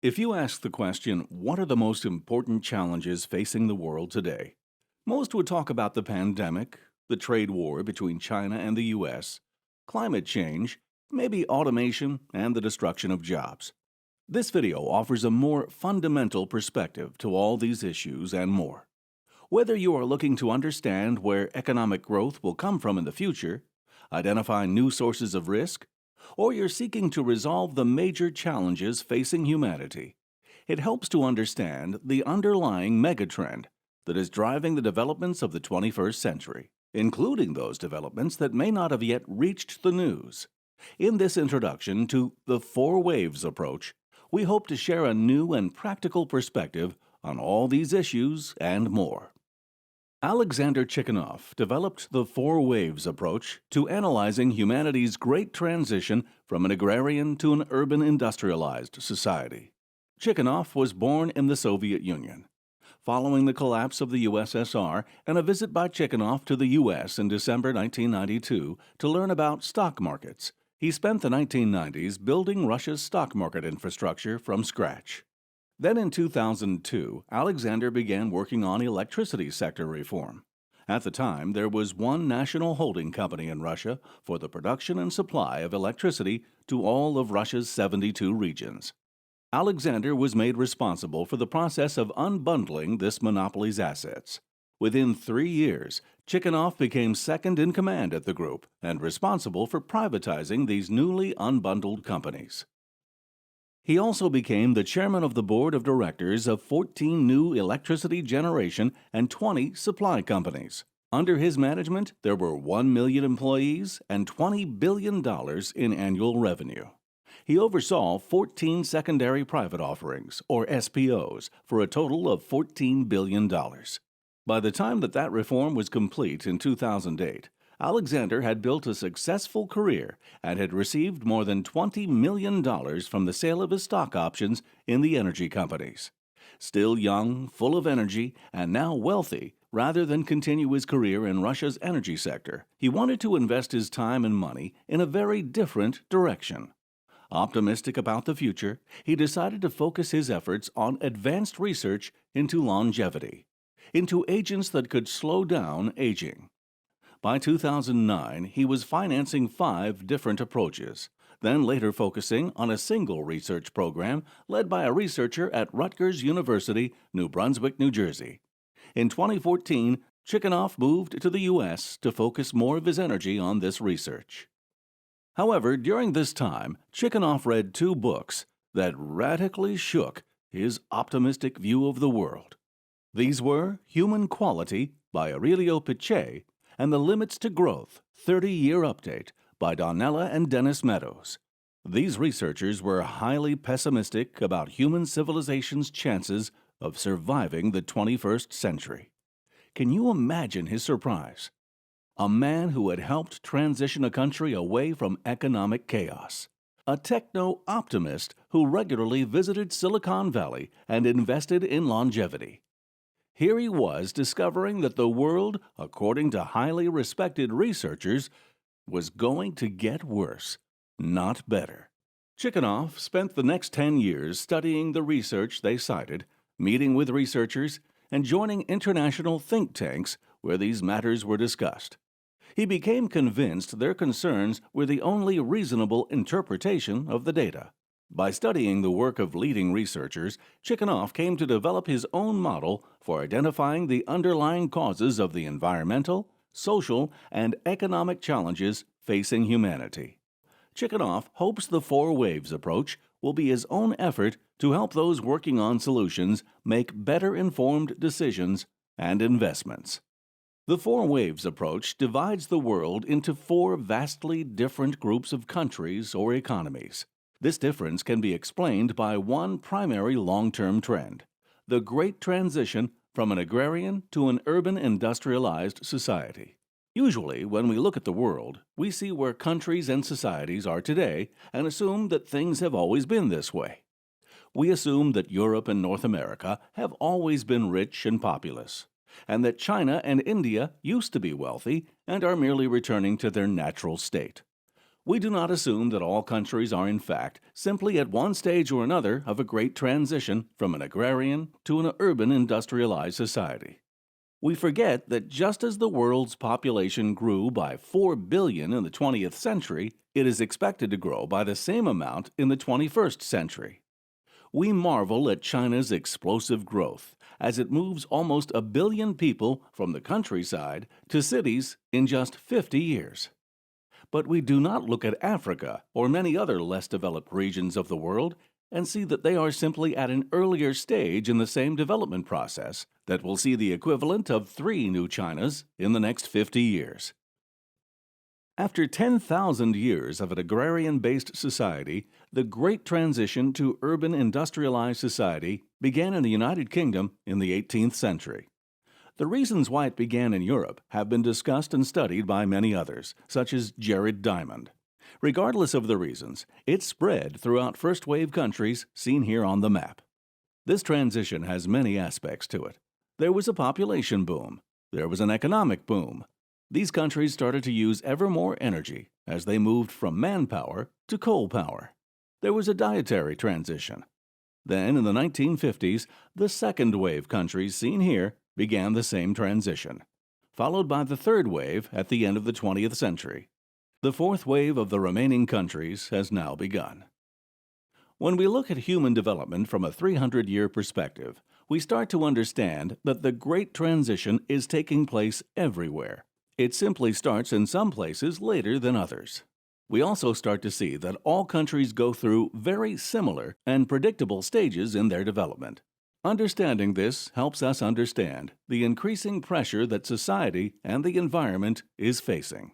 If you ask the question, what are the most important challenges facing the world today? Most would talk about the pandemic, the trade war between China and the US, climate change, maybe automation, and the destruction of jobs. This video offers a more fundamental perspective to all these issues and more. Whether you are looking to understand where economic growth will come from in the future, identify new sources of risk, or you're seeking to resolve the major challenges facing humanity, it helps to understand the underlying megatrend that is driving the developments of the 21st century, including those developments that may not have yet reached the news. In this introduction to the Four Waves approach, we hope to share a new and practical perspective on all these issues and more. Alexander Chikanoff developed the Four Waves approach to analyzing humanity's great transition from an agrarian to an urban industrialized society. Chikanoff was born in the Soviet Union. Following the collapse of the USSR and a visit by Chikanoff to the US in December 1992 to learn about stock markets, he spent the 1990s building Russia's stock market infrastructure from scratch. Then in 2002, Alexander began working on electricity sector reform. At the time, there was one national holding company in Russia for the production and supply of electricity to all of Russia's 72 regions. Alexander was made responsible for the process of unbundling this monopoly's assets. Within 3 years, Chikanoff became second in command at the group and responsible for privatizing these newly unbundled companies. He also became the chairman of the board of directors of 14 new electricity generation and 20 supply companies. Under his management, there were 1 million employees and $20 billion in annual revenue. He oversaw 14 secondary private offerings, or SPOs, for a total of $14 billion. By the time that reform was complete in 2008, Alexander had built a successful career and had received more than $20 million from the sale of his stock options in the energy companies. Still young, full of energy, and now wealthy, rather than continue his career in Russia's energy sector, he wanted to invest his time and money in a very different direction. Optimistic about the future, he decided to focus his efforts on advanced research into longevity, into agents that could slow down aging. By 2009, he was financing 5 different approaches, then later focusing on a single research program led by a researcher at Rutgers University, New Brunswick, New Jersey. In 2014, Chikanoff moved to the U.S. to focus more of his energy on this research. However, during this time, Chikanoff read 2 books that radically shook his optimistic view of the world. These were Human Quality by Aurelio Peccei and The Limits to Growth, 30-Year Update by Donella and Dennis Meadows. These researchers were highly pessimistic about human civilization's chances of surviving the 21st century. Can you imagine his surprise? A man who had helped transition a country away from economic chaos. A techno-optimist who regularly visited Silicon Valley and invested in longevity. Here he was discovering that the world, according to highly respected researchers, was going to get worse, not better. Chikanoff spent the next 10 years studying the research they cited, meeting with researchers, and joining international think tanks where these matters were discussed. He became convinced their concerns were the only reasonable interpretation of the data. By studying the work of leading researchers, Chikanoff came to develop his own model for identifying the underlying causes of the environmental, social, and economic challenges facing humanity. Chikanoff hopes the Four Waves approach will be his own effort to help those working on solutions make better informed decisions and investments. The Four Waves approach divides the world into 4 vastly different groups of countries or economies. This difference can be explained by one primary long-term trend: the great transition from an agrarian to an urban industrialized society. Usually, when we look at the world, we see where countries and societies are today and assume that things have always been this way. We assume that Europe and North America have always been rich and populous, and that China and India used to be wealthy and are merely returning to their natural state. We do not assume that all countries are in fact simply at one stage or another of a great transition from an agrarian to an urban industrialized society. We forget that just as the world's population grew by 4 billion in the 20th century, it is expected to grow by the same amount in the 21st century. We marvel at China's explosive growth as it moves almost a billion people from the countryside to cities in just 50 years. But we do not look at Africa or many other less developed regions of the world and see that they are simply at an earlier stage in the same development process that will see the equivalent of 3 new Chinas in the next 50 years. After 10,000 years of an agrarian-based society, the Great Transition to urban industrialized society began in the United Kingdom in the 18th century. The reasons why it began in Europe have been discussed and studied by many others, such as Jared Diamond. Regardless of the reasons, it spread throughout first-wave countries seen here on the map. This transition has many aspects to it. There was a population boom. There was an economic boom. These countries started to use ever more energy as they moved from manpower to coal power. There was a dietary transition. Then, in the 1950s, the second-wave countries seen here began the same transition, followed by the third wave at the end of the 20th century. The fourth wave of the remaining countries has now begun. When we look at human development from a 300-year perspective, we start to understand that the Great Transition is taking place everywhere. It simply starts in some places later than others. We also start to see that all countries go through very similar and predictable stages in their development. Understanding this helps us understand the increasing pressure that society and the environment is facing.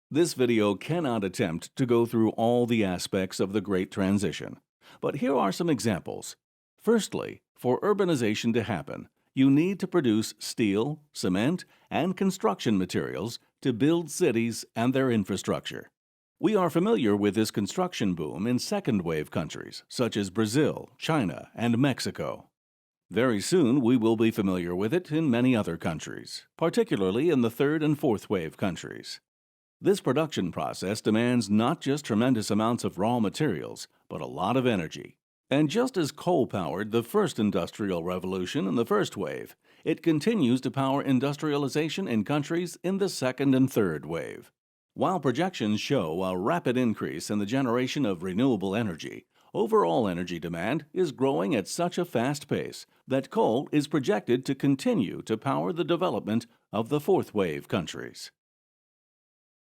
This video cannot attempt to go through all the aspects of the Great Transition, but here are some examples. Firstly, for urbanization to happen, you need to produce steel, cement, and construction materials to build cities and their infrastructure. We are familiar with this construction boom in second-wave countries, such as Brazil, China, and Mexico. Very soon, we will be familiar with it in many other countries, particularly in the third and fourth-wave countries. This production process demands not just tremendous amounts of raw materials, but a lot of energy. And just as coal powered the first industrial revolution in the first wave, it continues to power industrialization in countries in the second and third wave. While projections show a rapid increase in the generation of renewable energy, overall energy demand is growing at such a fast pace that coal is projected to continue to power the development of the fourth wave countries.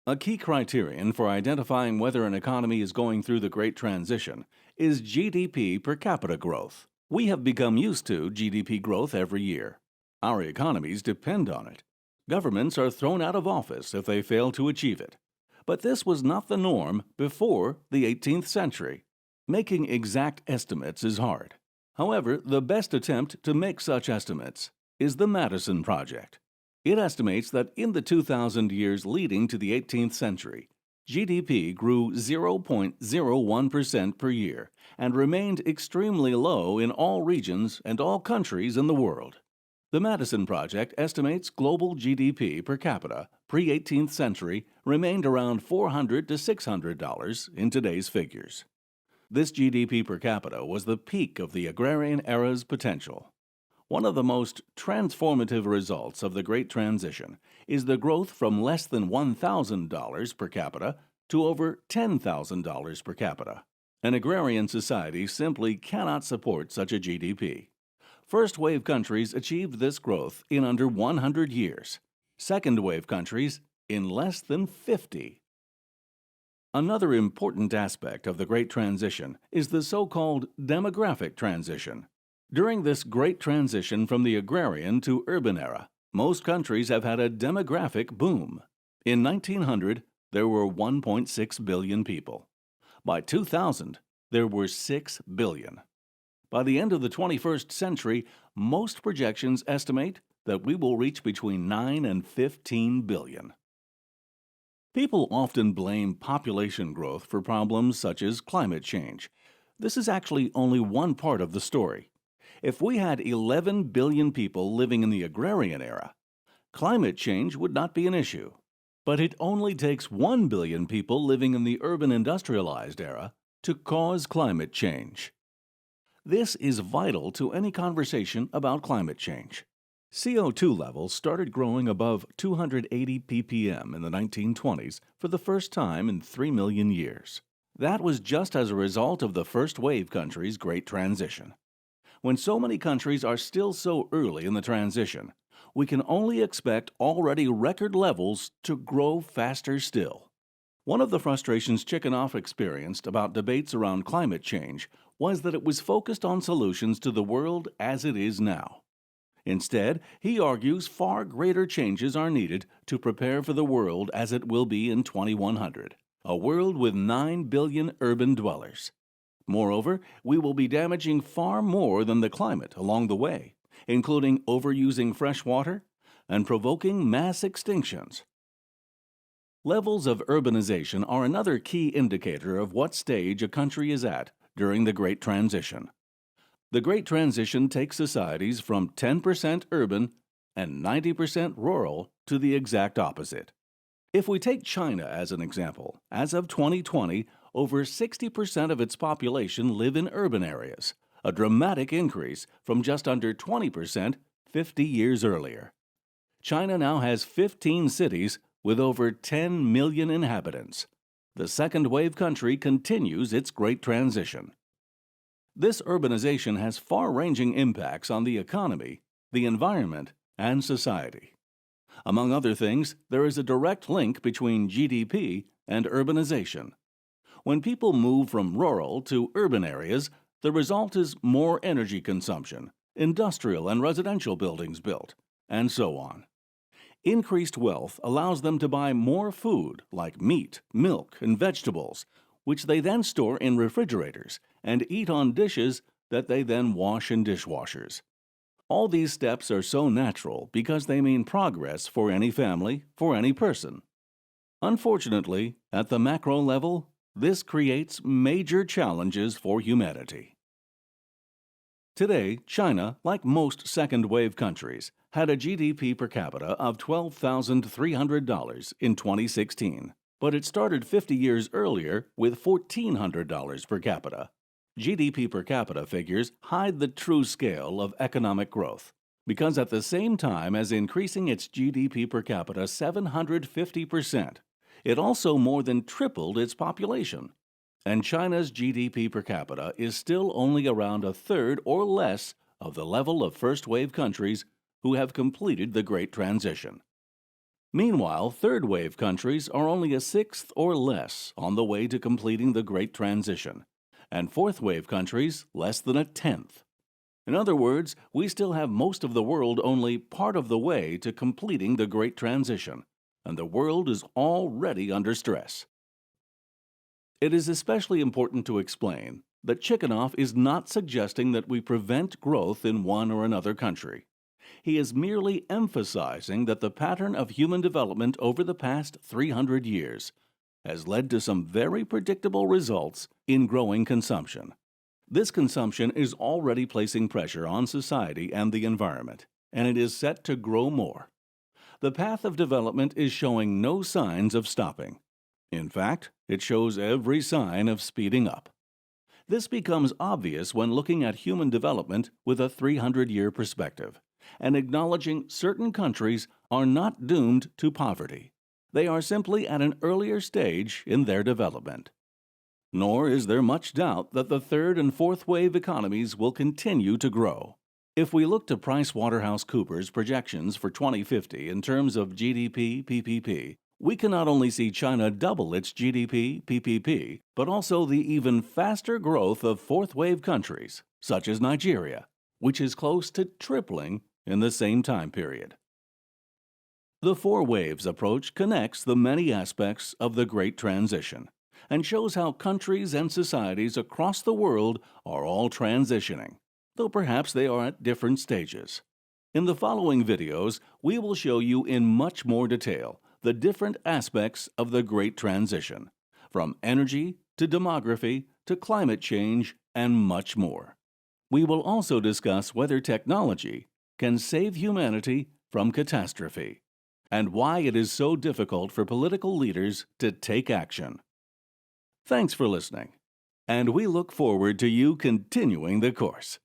A key criterion for identifying whether an economy is going through the Great Transition is GDP per capita growth. We have become used to GDP growth every year. Our economies depend on it. Governments are thrown out of office if they fail to achieve it. But this was not the norm before the 18th century. Making exact estimates is hard. However, the best attempt to make such estimates is the Madison Project. It estimates that in the 2,000 years leading to the 18th century, GDP grew 0.01% per year and remained extremely low in all regions and all countries in the world. The Madison Project estimates global GDP per capita pre-18th century remained around $400 to $600 in today's figures. This GDP per capita was the peak of the agrarian era's potential. One of the most transformative results of the Great Transition is the growth from less than $1,000 per capita to over $10,000 per capita. An agrarian society simply cannot support such a GDP. First-wave countries achieved this growth in under 100 years. Second-wave countries in less than 50. Another important aspect of the Great Transition is the so-called demographic transition. During this great transition from the agrarian to urban era, most countries have had a demographic boom. In 1900, there were 1.6 billion people. By 2000, there were 6 billion. By the end of the 21st century, most projections estimate that we will reach between 9 and 15 billion. People often blame population growth for problems such as climate change. This is actually only one part of the story. If we had 11 billion people living in the agrarian era, climate change would not be an issue. But it only takes 1 billion people living in the urban industrialized era to cause climate change. This is vital to any conversation about climate change. CO2 levels started growing above 280 ppm in the 1920s for the first time in 3 million years. That was just as a result of the first wave countries' Great Transition. When so many countries are still so early in the transition, we can only expect already record levels to grow faster still. One of the frustrations Chikanoff experienced about debates around climate change was that it was focused on solutions to the world as it is now. Instead, he argues far greater changes are needed to prepare for the world as it will be in 2100, a world with 9 billion urban dwellers. Moreover, we will be damaging far more than the climate along the way, including overusing fresh water and provoking mass extinctions. Levels of urbanization are another key indicator of what stage a country is at during the Great Transition. The Great Transition takes societies from 10% urban and 90% rural to the exact opposite. If we take China as an example, as of 2020, over 60% of its population live in urban areas, a dramatic increase from just under 20% 50 years earlier. China now has 15 cities with over 10 million inhabitants. The second wave country continues its Great Transition. This urbanization has far-ranging impacts on the economy, the environment, and society. Among other things, there is a direct link between GDP and urbanization. When people move from rural to urban areas, the result is more energy consumption, industrial and residential buildings built, and so on. Increased wealth allows them to buy more food like meat, milk, and vegetables, which they then store in refrigerators and eat on dishes that they then wash in dishwashers. All these steps are so natural because they mean progress for any family, for any person. Unfortunately, at the macro level, this creates major challenges for humanity. Today, China, like most second-wave countries, had a GDP per capita of $12,300 in 2016, but it started 50 years earlier with $1,400 per capita. GDP per capita figures hide the true scale of economic growth, because at the same time as increasing its GDP per capita 750%, it also more than tripled its population. And China's GDP per capita is still only around a third or less of the level of first-wave countries who have completed the Great Transition. Meanwhile, third-wave countries are only a sixth or less on the way to completing the Great Transition, and fourth-wave countries less than a tenth. In other words, we still have most of the world only part of the way to completing the Great Transition, and the world is already under stress. It is especially important to explain that Chikanoff is not suggesting that we prevent growth in one or another country. He is merely emphasizing that the pattern of human development over the past 300 years has led to some very predictable results in growing consumption. This consumption is already placing pressure on society and the environment, and it is set to grow more. The path of development is showing no signs of stopping. In fact, it shows every sign of speeding up. This becomes obvious when looking at human development with a 300-year perspective and acknowledging certain countries are not doomed to poverty. They are simply at an earlier stage in their development. Nor is there much doubt that the third and fourth wave economies will continue to grow. If we look to PricewaterhouseCoopers projections for 2050 in terms of GDP PPP, we can not only see China double its GDP PPP, but also the even faster growth of fourth-wave countries, such as Nigeria, which is close to tripling in the same time period. The Four Waves approach connects the many aspects of the Great Transition and shows how countries and societies across the world are all transitioning, though perhaps they are at different stages. In the following videos, we will show you in much more detail the different aspects of the Great Transition, from energy to demography to climate change and much more. We will also discuss whether technology can save humanity from catastrophe. and why it is so difficult for political leaders to take action. Thanks for listening, and we look forward to you continuing the course.